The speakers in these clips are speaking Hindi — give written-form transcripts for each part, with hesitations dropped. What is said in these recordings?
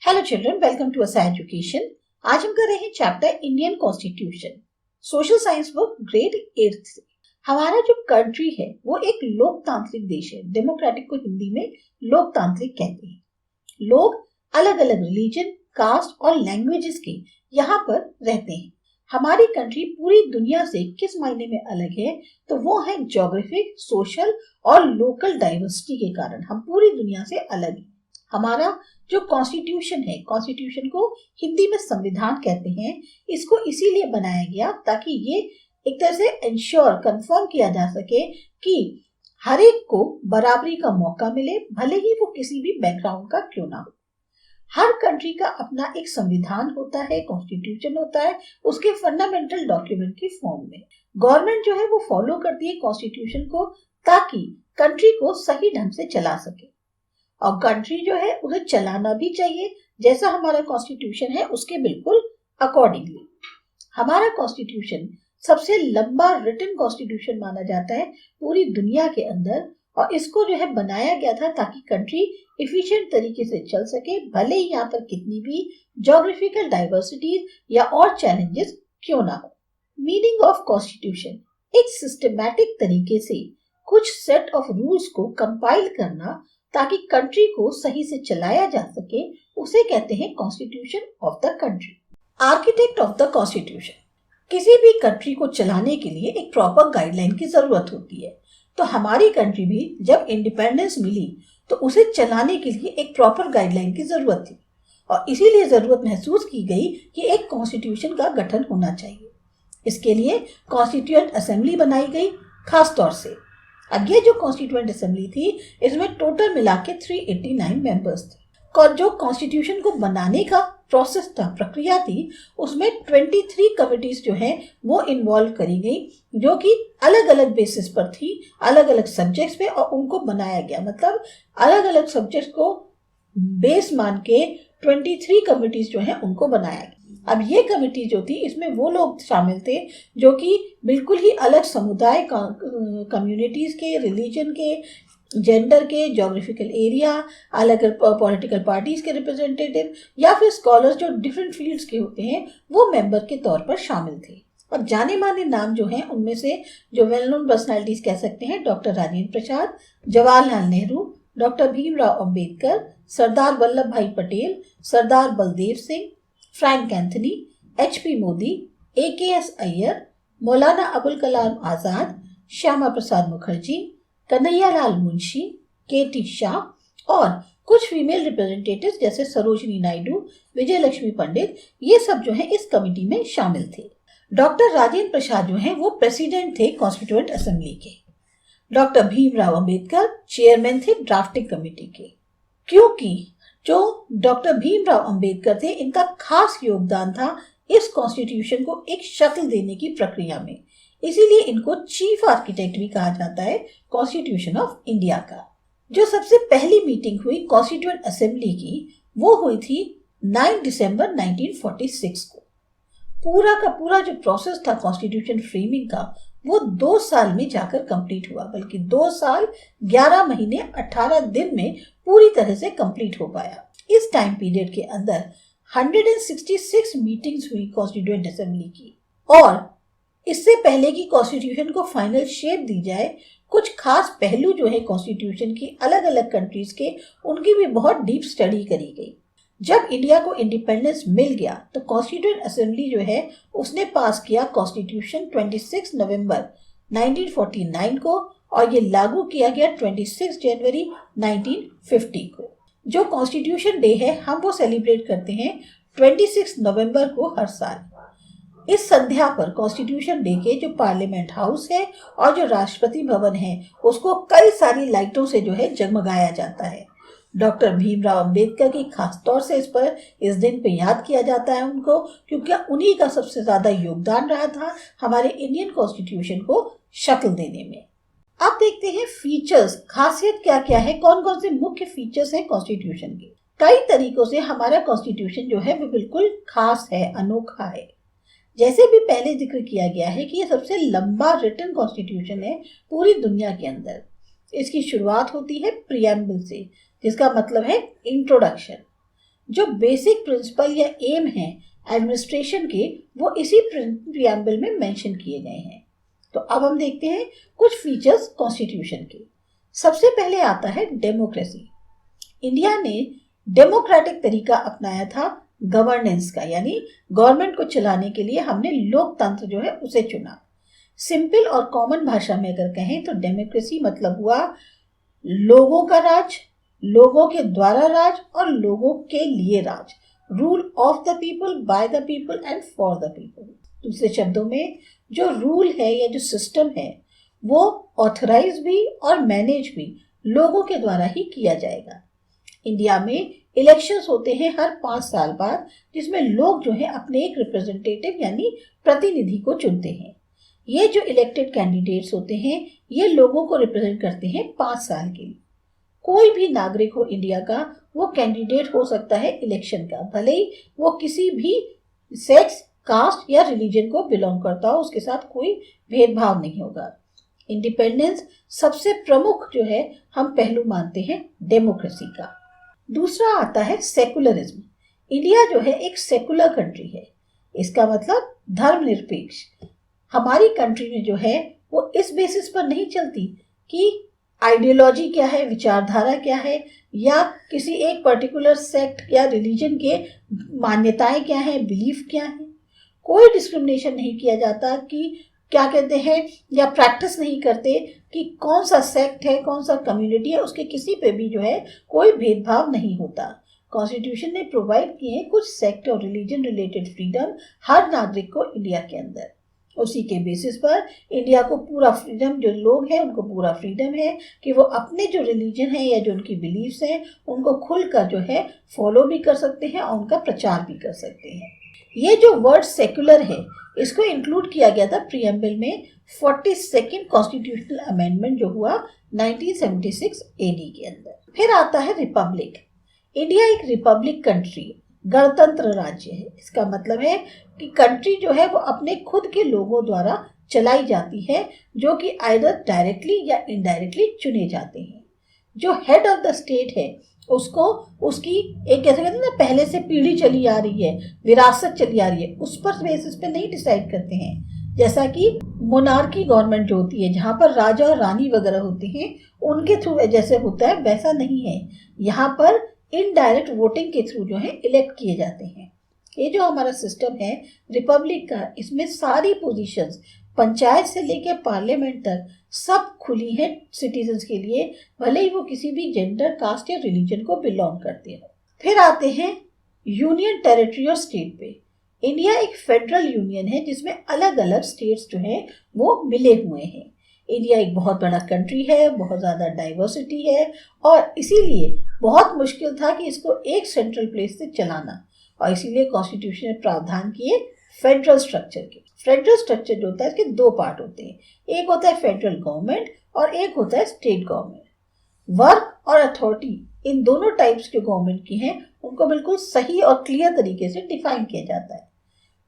हेलो चिल्ड्रन, वेलकम टू असा एजुकेशन। आज हम कर रहे हैं chapter Indian constitution, social science book grade 8 से। हमारा जो कंट्री है वो एक लोकतांत्रिक देश है। डेमोक्रेटिक को हिंदी में लोकतांत्रिक कहते हैं। लोग अलग अलग रिलीजन, कास्ट और लैंग्वेजेस के यहाँ पर रहते हैं। हमारी कंट्री पूरी दुनिया से किस मायने में अलग है, तो वो है ज्योग्राफिक, सोशल और लोकल डाइवर्सिटी के कारण हम पूरी दुनिया से अलग हैं। हमारा जो कॉन्स्टिट्यूशन है, कॉन्स्टिट्यूशन को हिंदी में संविधान कहते हैं, इसको इसीलिए बनाया गया ताकि ये एक तरह से इंश्योर, कंफर्म किया जा सके कि हर एक को बराबरी का मौका मिले, भले ही वो किसी भी बैकग्राउंड का क्यों ना हो। हर कंट्री का अपना एक संविधान होता है, कॉन्स्टिट्यूशन होता है, उसके फंडामेंटल डॉक्यूमेंट की फॉर्म में। गवर्नमेंट जो है वो फॉलो करती है कॉन्स्टिट्यूशन को ताकि कंट्री को सही ढंग से चला सके। और कंट्री जो है उसे चलाना भी चाहिए जैसा हमारा कॉन्स्टिट्यूशन है उसके बिल्कुल अकॉर्डिंगली। हमारा कॉन्स्टिट्यूशन सबसे लंबा रिटन कॉन्स्टिट्यूशन माना जाता है पूरी दुनिया के अंदर, और इसको जो है बनाया गया था ताकि कंट्री इफिशिएंट तरीके से चल सके, भले ही यहाँ पर कितनी भी ज्योग्राफिकल डाइवर्सिटीज या और चैलेंजेस क्यों ना हो। मीनिंग ऑफ कॉन्स्टिट्यूशन, एक सिस्टमैटिक तरीके से कुछ सेट ऑफ रूल्स को कंपाइल करना ताकि कंट्री को सही से चलाया जा सके, उसे कहते हैं constitution of the country. Architect of the constitution, किसी भी कंट्री को चलाने के लिए एक प्रॉपर गाइडलाइन की जरूरत होती है। तो हमारी कंट्री भी जब इंडिपेंडेंस मिली तो उसे चलाने के लिए एक प्रॉपर गाइडलाइन की जरूरत थी, और इसीलिए जरूरत महसूस की गई कि एक कॉन्स्टिट्यूशन का गठन होना चाहिए। इसके लिए कॉन्स्टिट्यूएंट असेंबली बनाई गई खास तौर से। अब ये जो कॉन्स्टिट्यूएंट असेंबली थी, इसमें टोटल मिला के 389 मेंबर्स थे। और जो कॉन्स्टिट्यूशन को बनाने का प्रोसेस था, प्रक्रिया थी, उसमें 23 कमिटीज जो हैं वो इन्वॉल्व करी गई, जो कि अलग अलग बेसिस पर थी, अलग अलग सब्जेक्ट्स पे, और उनको बनाया गया। मतलब अलग अलग सब्जेक्ट्स को बेस मान के 23 कमिटीज जो हैं उनको बनाया गया। अब ये कमेटी जो थी, इसमें वो लोग शामिल थे जो कि बिल्कुल ही अलग समुदाय, कम्युनिटीज के, रिलीजन के, जेंडर के, ज्योग्राफिकल एरिया, अलग पॉलिटिकल पार्टीज के रिप्रेजेंटेटिव या फिर स्कॉलर्स जो डिफरेंट फील्ड्स के होते हैं, वो मेंबर के तौर पर शामिल थे। और जाने माने नाम जो हैं उनमें से जो वेल नोन पर्सनैलिटीज कह सकते हैं, doctor Rajendra Prasad, Jawaharlal Nehru, doctor Bhimrao Ambedkar, Sardar Vallabh Bhai Patel, Sardar Baldev Singh, Frank Anthony, HP Modi, AKS Aiyar, Maulana Abul Kalam Azad, Shyama Prasad Mukherjee, Kanhaiyalal Munshi, KT Shah और कुछ फीमेल रिप्रेजेंटेटिव्स जैसे सरोजिनी नायडू, विजय लक्ष्मी पंडित, ये सब जो है इस कमेटी में शामिल थे। डॉक्टर राजेंद्र प्रसाद जो है वो प्रेसिडेंट थे कॉन्स्टिट्यूएंट असेंबली के। डॉक्टर भीमराव अंबेडकर चेयरमैन थे ड्राफ्टिंग कमेटी के। क्योंकि जो डॉक्टर भीमराव अंबेडकर थे, इनका खास योगदान था इस कॉन्स्टिट्यूशन को एक शक्ल देने की प्रक्रिया में, इसीलिए इनको चीफ आर्किटेक्ट भी कहा जाता है कॉन्स्टिट्यूशन ऑफ इंडिया का। जो सबसे पहली मीटिंग हुई कॉन्स्टिट्यूएंट असेंबली की, वो हुई थी 9 दिसंबर 1946 को। पूरा का पूरा जो प्रोसेस था कॉन्स्टिट्यूशन फ्रेमिंग का, वो 2 साल में जाकर कंप्लीट हुआ, बल्कि 2 साल 11 महीने 18 दिन में पूरी तरह से कंप्लीट हो पाया। इस टाइम पीरियड के अंदर 166 मीटिंग्स हुई कॉन्स्टिट्यूएंट असेंबली की, और इससे पहले कि कॉन्स्टिट्यूशन को फाइनल शेप दी जाए, कुछ खास पहलू जो है कॉन्स्टिट्यूशन की अलग अलग कंट्रीज के, उनकी भी बहुत डीप स्टडी करी गई। जब इंडिया को इंडिपेंडेंस मिल गया तो कॉन्स्टिट्यूएंट असेंबली जो है उसने पास किया कॉन्स्टिट्यूशन 26 नवंबर 1949 को, और ये लागू किया गया 26 जनवरी 1950 को। जो कॉन्स्टिट्यूशन डे है हम वो सेलिब्रेट करते हैं 26 नवंबर को हर साल। इस संध्या पर कॉन्स्टिट्यूशन डे के जो पार्लियामेंट हाउस है और जो राष्ट्रपति भवन है, उसको कई सारी लाइटों से जो है जगमगाया जाता है। डॉक्टर भीमराव अंबेडकर की खास तौर से इस दिन पे याद किया जाता है उनको, क्योंकि उन्हीं का सबसे ज्यादा योगदान रहा था हमारे इंडियन कॉन्स्टिट्यूशन को शक्ल देने में। अब देखते हैं फीचर्स, खासियत क्या क्या है, कौन कौन से मुख्य फीचर्स हैं कॉन्स्टिट्यूशन के। कई तरीकों से हमारा कॉन्स्टिट्यूशन जो है वो बिल्कुल खास है, अनोखा है। जैसे भी पहले जिक्र किया गया है कि ये सबसे लंबा रिटन कॉन्स्टिट्यूशन है पूरी दुनिया के अंदर। इसकी शुरुआत होती है प्रियम्बल से, जिसका मतलब है इंट्रोडक्शन। जो बेसिक प्रिंसिपल या एम है एडमिनिस्ट्रेशन के, वो इसी प्रियम्बल में मेंशन किए गए हैं। तो अब हम देखते हैं कुछ फीचर्स कॉन्स्टिट्यूशन के। सबसे पहले आता है डेमोक्रेसी। इंडिया ने डेमोक्रेटिक तरीका अपनाया था गवर्नेंस का, यानी गवर्नमेंट को चलाने के लिए हमने लोकतंत्र जो है उसे चुना। सिंपल और कॉमन भाषा में अगर कहें तो डेमोक्रेसी मतलब हुआ लोगों का राज, लोगों के द्वारा राज और लोगों के लिए राज, rule of the people, by the people and for the people. दूसरे शब्दों में जो रूल है या जो सिस्टम है वो ऑथराइज भी और मैनेज भी लोगों के द्वारा ही किया जाएगा। इंडिया में इलेक्शंस होते हैं हर 5 साल बाद, जिसमें लोग जो है अपने एक रिप्रेजेंटेटिव यानी प्रतिनिधि को चुनते हैं। ये जो इलेक्टेड कैंडिडेट्स होते हैं ये लोगों को रिप्रेजेंट करते हैं 5 साल के लिए। कोई भी नागरिक हो इंडिया का वो कैंडिडेट हो सकता है इलेक्शन का, भले ही वो किसी भी सेक्स, कास्ट या रिलीजन को बिलोंग करता हो, उसके साथ कोई भेदभाव नहीं होगा। इंडिपेंडेंस सबसे प्रमुख जो है हम पहलू मानते हैं डेमोक्रेसी का। दूसरा आता है सेकुलरिज्म। इंडिया जो है एक सेकुलर कंट्री है, इसका मतलब धर्मनिरपेक्ष। हमारी कंट्री में जो है वो इस बेसिस पर नहीं चलती कि आइडियोलॉजी क्या है, विचारधारा क्या है, या किसी एक पर्टिकुलर सेक्ट या रिलीजन के मान्यताएं क्या है, बिलीफ क्या है। कोई डिस्क्रिमिनेशन नहीं किया जाता कि क्या कहते हैं, या प्रैक्टिस नहीं करते कि कौन सा सेक्ट है, कौन सा कम्युनिटी है, उसके किसी पे भी जो है कोई भेदभाव नहीं होता। कॉन्स्टिट्यूशन ने प्रोवाइड किए कुछ सेक्ट और रिलीजन रिलेटेड फ्रीडम हर नागरिक को इंडिया के अंदर। उसी के बेसिस पर इंडिया को पूरा फ्रीडम, जो लोग हैं उनको पूरा फ्रीडम है कि वो अपने जो रिलीजन है या जो उनकी बिलीफ्स हैं उनको खुलकर जो है फॉलो भी कर सकते हैं और उनका प्रचार भी कर सकते हैं। ये जो वर्ड सेक्युलर है इसको इंक्लूड किया गया था प्रीएम्बल में 42nd कॉन्स्टिट्यूशनल अमेंडमेंट जो हुआ 1976 एडी के अंदर। फिर आता है रिपब्लिक। इंडिया एक रिपब्लिक कंट्री, गणतंत्र राज्य है। इसका मतलब है कि कंट्री जो है वो अपने खुद के लोगों द्वारा चलाई जाती है, जो कि आइदर डायरेक्टली या इनडायरेक्टली चुने जाते हैं। जो हेड ऑफ द स्टेट है उसको उसकी एक कैसे कहते हैं ना, पहले से पीढ़ी चली आ रही है, विरासत चली आ रही है, उस पर बेसिस पे नहीं डिसाइड करते हैं। जैसा कि मोनार्की गवर्नमेंट जो होती है जहाँ पर राजा और रानी वगैरह होते हैं उनके थ्रू जैसे होता है वैसा नहीं है। यहाँ पर इनडायरेक्ट वोटिंग के थ्रू जो है इलेक्ट किए जाते हैं। ये जो हमारा सिस्टम है रिपब्लिक का, इसमें सारी पोजीशंस पंचायत से लेकर पार्लियामेंट तक सब खुली है सिटीजन्स के लिए, भले ही वो किसी भी जेंडर, कास्ट या रिलीजन को बिलोंग करते हो। फिर आते हैं यूनियन टेरिटरी और स्टेट पे। इंडिया एक फेडरल यूनियन है जिसमें अलग अलग स्टेट्स जो हैं वो मिले हुए हैं। इंडिया एक बहुत बड़ा कंट्री है, बहुत ज़्यादा डाइवर्सिटी है और इसीलिए बहुत मुश्किल था कि इसको एक सेंट्रल प्लेस से चलाना, और इसीलिए कॉन्स्टिट्यूशन ने प्रावधान किए फेडरल स्ट्रक्चर के। फेडरल स्ट्रक्चर जो होता है इसके 2 पार्ट होते हैं, एक होता है फेडरल गवर्नमेंट और एक होता है स्टेट गवर्नमेंट। वर्क और अथॉरिटी इन दोनों टाइप्स के गवर्नमेंट की हैं, उनको बिल्कुल सही और क्लियर तरीके से डिफाइन किया जाता है।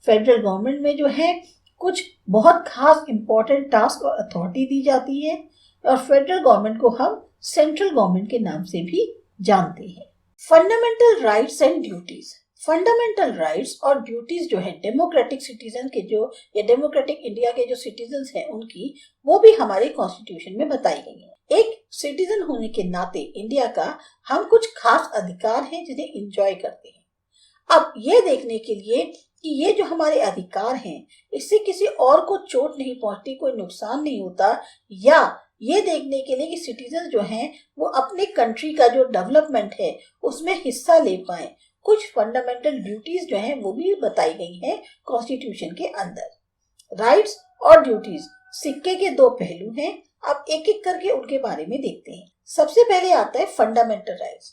फेडरल गवर्नमेंट में जो है कुछ बहुत खास इंपॉर्टेंट टास्क और अथॉरिटी दी जाती है, और फेडरल गवर्नमेंट को हम सेंट्रल गवर्नमेंट के नाम से भी जानते हैं। Fundamental rights and duties. Fundamental rights और ड्यूटीज जो है डेमोक्रेटिक सिटीजन के जो या डेमोक्रेटिक इंडिया के जो सिटीजन्स हैं उनकी, वो भी हमारे कॉन्स्टिट्यूशन में बताई गई है। एक सिटीजन होने के नाते इंडिया का हम कुछ खास अधिकार हैं जिन्हें एंजॉय करते हैं। अब ये देखने के लिए कि ये जो हमारे अधिकार हैं इससे किसी और को चोट नहीं पहुंचती, कोई नुकसान नहीं होता, या ये देखने के लिए कि सिटीजन जो हैं वो अपने कंट्री का जो डेवलपमेंट है उसमें हिस्सा ले पाए, कुछ फंडामेंटल ड्यूटीज जो हैं वो भी बताई गई हैं कॉन्स्टिट्यूशन के अंदर। राइट्स और ड्यूटीज सिक्के के 2 पहलू हैं। अब एक एक करके उनके बारे में देखते हैं। सबसे पहले आता है फंडामेंटल राइट्स।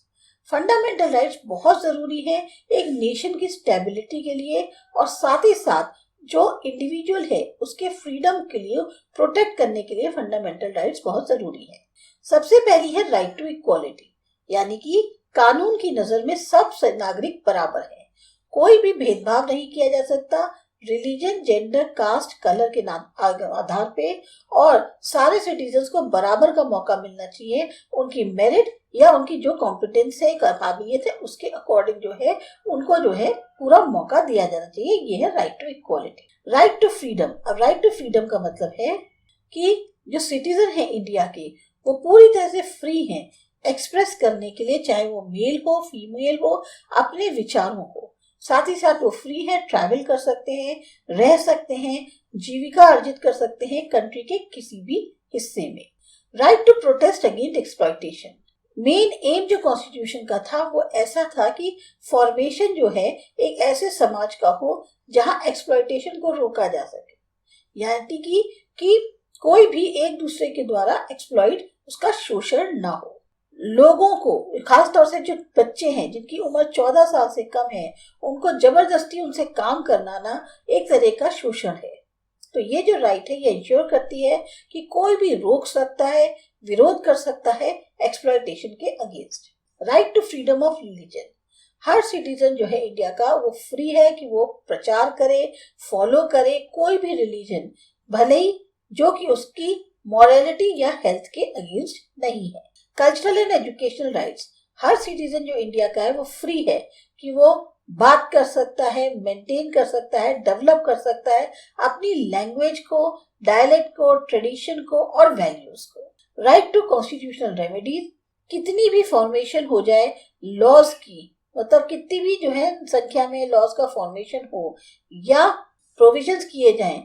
फंडामेंटल राइट्स बहुत जरूरी है एक नेशन की स्टेबिलिटी के लिए, और साथ ही साथ जो इंडिविजुअल है उसके फ्रीडम के लिए प्रोटेक्ट करने के लिए फंडामेंटल राइट्स बहुत जरूरी है। सबसे पहली है राइट टू इक्वालिटी, यानी कि कानून की नजर में सब नागरिक बराबर हैं, कोई भी भेदभाव नहीं किया जा सकता। रिलीजन, जेंडर, कास्ट, कलर के आधार पे, और सारे सिटीजन्स को बराबर का मौका मिलना चाहिए। उनकी मेरिट या उनकी जो कॉम्पिटेंस है, काबिलियत है, उसके अकॉर्डिंग जो है उनको जो है पूरा मौका दिया जाना चाहिए। ये है right to equality. Right to freedom. अब राइट टू फ्रीडम का मतलब है कि जो सिटीजन है इंडिया के, वो पूरी तरह से फ्री हैं एक्सप्रेस करने के लिए, चाहे वो मेल हो फीमेल हो, अपने विचारों को। साथ ही साथ वो फ्री है, ट्रैवल कर सकते हैं, रह सकते हैं, जीविका अर्जित कर सकते हैं कंट्री के किसी भी हिस्से में। Right to protest against exploitation. Main aim जो कॉन्स्टिट्यूशन का था वो ऐसा था कि फॉर्मेशन जो है एक ऐसे समाज का हो जहां एक्सप्लॉयटेशन को रोका जा सके, यानी कि कोई भी एक दूसरे के द्वारा एक्सप्लॉइट, उसका शोषण ना हो। लोगों को, खासतौर से जो बच्चे हैं जिनकी उम्र 14 साल से कम है, उनको जबरदस्ती उनसे काम करना एक तरह का शोषण है। तो ये जो राइट है ये इंश्योर करती है कि कोई भी रोक सकता है, विरोध कर सकता है एक्सप्लॉयटेशन के against. Right to freedom of religion. हर सिटीजन जो है इंडिया का वो फ्री है कि वो प्रचार करे, फॉलो करे कोई भी रिलीजन, भले ही जो कि उसकी मॉरलिटी या हेल्थ के अगेंस्ट नहीं है। Cultural and educational rights. Her citizen जो इंडिया का है वो फ्री है कि वो बात कर सकता है, मेंटेन कर सकता है, डेवलप कर सकता है अपनी लैंग्वेज को, डायलेक्ट को, ट्रेडिशन को और वैल्यूज को। Right to constitutional remedies. कितनी भी फॉर्मेशन हो जाए लॉज की, मतलब कितनी भी जो है संख्या में लॉज का फॉर्मेशन हो या प्रोविजंस किए जाएं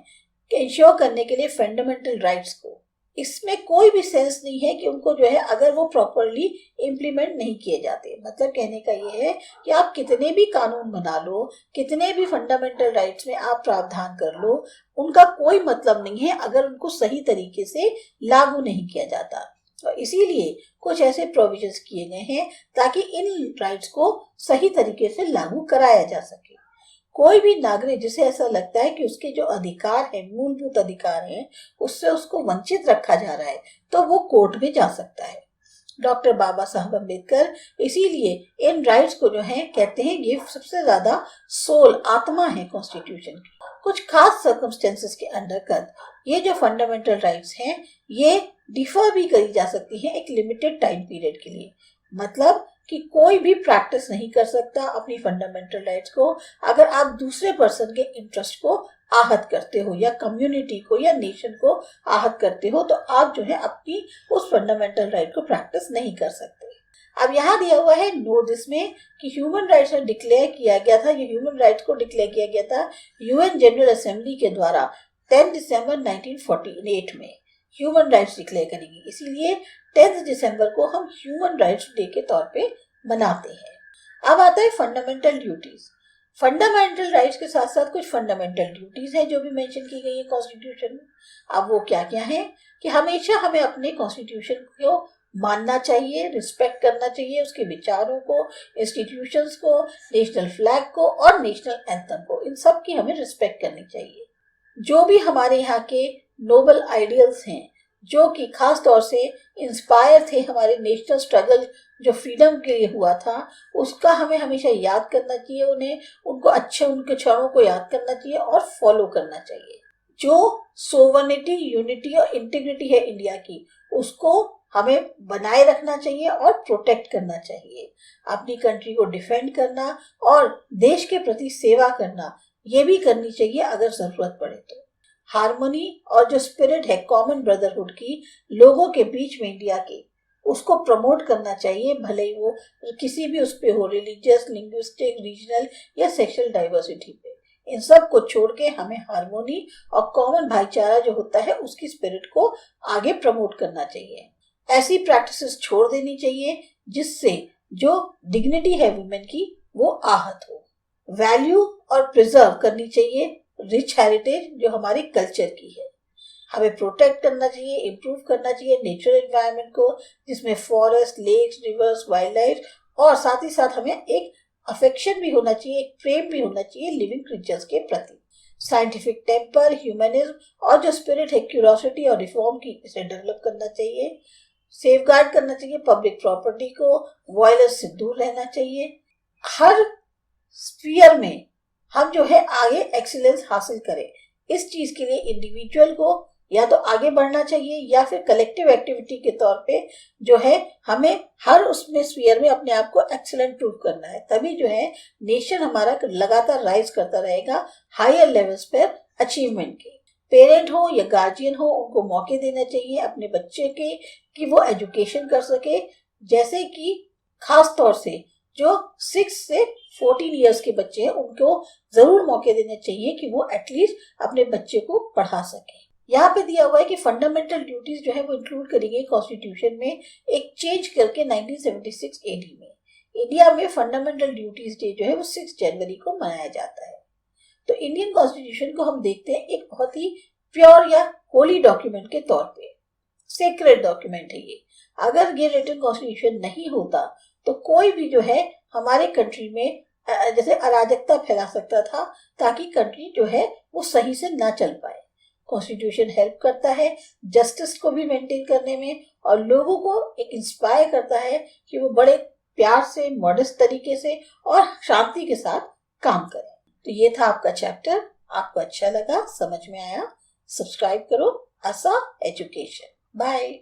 इंश्योर करने के लिए फंडामेंटल राइट्स को, इसमें कोई भी सेंस नहीं है कि उनको जो है अगर वो प्रॉपरली इम्प्लीमेंट नहीं किए जाते। मतलब कहने का ये है कि आप कितने भी कानून बना लो, कितने भी फंडामेंटल राइट्स में आप प्रावधान कर लो, उनका कोई मतलब नहीं है अगर उनको सही तरीके से लागू नहीं किया जाता। तो इसीलिए कुछ ऐसे प्रोविजंस किए गए हैं ताकि इन राइट्स को सही तरीके से लागू कराया जा सके। कोई भी नागरिक जिसे ऐसा लगता है कि उसके जो अधिकार है, मूलभूत अधिकार हैं, उससे उसको वंचित रखा जा रहा है, तो वो कोर्ट में जा सकता है। डॉक्टर बाबा साहब अम्बेडकर इसीलिए इन राइट्स को जो है कहते हैं ये सबसे ज्यादा सोल, आत्मा है कॉन्स्टिट्यूशन की। कुछ खास सर्कमस्टेंसेस के अंतर्गत ये जो फंडामेंटल राइट्स हैं ये डिफर भी करी जा सकती हैं एक लिमिटेड टाइम पीरियड के लिए। मतलब कि कोई भी प्रैक्टिस नहीं कर सकता अपनी फंडामेंटल राइट्स को अगर आप दूसरे पर्सन के इंटरेस्ट को आहत करते हो या कम्युनिटी को या नेशन को आहत करते हो, तो आप जो है अपनी उस फंडामेंटल राइट को प्रैक्टिस नहीं कर सकते। अब यहाँ दिया हुआ है नो दिस में कि ह्यूमन राइट्स में डिक्लेयर किया गया था, ये ह्यूमन राइट्स को डिक्लेयर किया गया था यूएन जनरल असेंबली के द्वारा 10 दिसंबर 1948 में ह्यूमन राइट्स डिक्लेयर करेगी। इसीलिए 10 दिसंबर को हम ह्यूमन राइट्स डे के तौर पे मनाते हैं। अब आता है फंडामेंटल ड्यूटीज। फंडामेंटल राइट्स के साथ साथ कुछ फंडामेंटल ड्यूटीज हैं जो भी मेंशन की गई है कॉन्स्टिट्यूशन में। अब वो क्या क्या है कि हमेशा हमें अपने कॉन्स्टिट्यूशन को मानना चाहिए, रिस्पेक्ट करना चाहिए, उसके विचारों को, इंस्टीट्यूशंस को, नेशनल फ्लैग को और नेशनल एंथम को, इन सब की हमें रिस्पेक्ट करनी चाहिए। जो भी हमारे यहाँ के नोबल आइडियल्स हैं जो कि खास तौर से इंस्पायर थे हमारे नेशनल स्ट्रगल जो फ्रीडम के लिए हुआ था, उसका हमें हमेशा याद करना चाहिए, उनके क्षणों को याद करना चाहिए और फॉलो करना चाहिए। जो सोवर्निटी, यूनिटी और इंटीग्रिटी है इंडिया की, उसको हमें बनाए रखना चाहिए और प्रोटेक्ट करना चाहिए। अपनी कंट्री को डिफेंड करना और देश के प्रति सेवा करना ये भी करनी चाहिए अगर जरूरत पड़े तो। हार्मनी और जो स्पिरिट है कॉमन ब्रदरहुड की लोगों के बीच में इंडिया के, उसको प्रमोट करना चाहिए, भले ही वो किसी भी उस पे हो, रिलीजियस, लिंग्विस्टिक, रीजनल या सेक्सुअल डाइवर्सिटी पे। इन सब को छोड़ के हमें हार्मोनी और कॉमन भाईचारा जो होता है उसकी स्पिरिट को आगे प्रमोट करना चाहिए। ऐसी प्रैक्टिसेस छोड़ देनी चाहिए जिससे जो डिग्निटी है वुमेन की वो आहत हो। वैल्यू और प्रिजर्व करनी चाहिए रिच हेरिटेज जो हमारी कल्चर की है। हमें प्रोटेक्ट करना चाहिए, इम्प्रूव करना चाहिए नेचुरल एनवायरनमेंट को, जिसमें forest, lakes, rivers, wildlife, और साथ ही साथ हमें एक अफेक्शन भी होना चाहिए, एक प्रेम भी होना चाहिए लिविंग क्रीचर्स के प्रति। साइंटिफिक टेम्पर, ह्यूमनिज्म और जो स्पिरिट है क्यूरियोसिटी और रिफॉर्म की, इसे डेवलप करना चाहिए। सेफगार्ड करना चाहिए पब्लिक प्रॉपर्टी को, वायलेंस से दूर रहना चाहिए। हर स्फीयर में हम जो है आगे एक्सीलेंस हासिल करें। इस चीज के लिए इंडिविजुअल को या तो आगे बढ़ना चाहिए या फिर कलेक्टिव एक्टिविटी के तौर पे जो है हमें हर उसमें स्फीयर में अपने आप को एक्सीलेंट प्रूव करना है। तभी जो है नेशन हमारा लगातार राइज करता रहेगा हायर लेवल्स पर अचीवमेंट के। पेरेंट हो या गार्जियन हो, उनको मौके देना चाहिए अपने बच्चे के कि वो एजुकेशन कर सके। जैसे कि खास तौर से जो 6 से 14 इयर्स के बच्चे हैं उनको जरूर मौके देने चाहिए कि वो एटलीस्ट अपने बच्चे को पढ़ा सके। यहाँ पे दिया हुआ है कि फंडामेंटल ड्यूटीज जो है वो इंक्लूड करी गई कॉन्स्टिट्यूशन में एक चेंज करके 1976 एडी में। इंडिया में फंडामेंटल ड्यूटीज डे जो है वो 6 जनवरी को मनाया जाता है। तो इंडियन कॉन्स्टिट्यूशन को हम देखते हैं एक बहुत ही प्योर या होली डॉक्यूमेंट के तौर पे, सेक्रेट डॉक्यूमेंट है ये। अगर ये रिटन कॉन्स्टिट्यूशन नहीं होता तो कोई भी जो है हमारे कंट्री में जैसे अराजकता फैला सकता था, ताकि कंट्री जो है वो सही से ना चल पाए। कॉन्स्टिट्यूशन हेल्प करता है जस्टिस को भी मेंटेन करने में और लोगों को एक इंस्पायर करता है कि वो बड़े प्यार से, मॉडेस्ट तरीके से और शांति के साथ काम करें। तो ये था आपका चैप्टर। आपको अच्छा लगा, समझ में आया? सब्सक्राइब करो आसा एजुकेशन। बाय।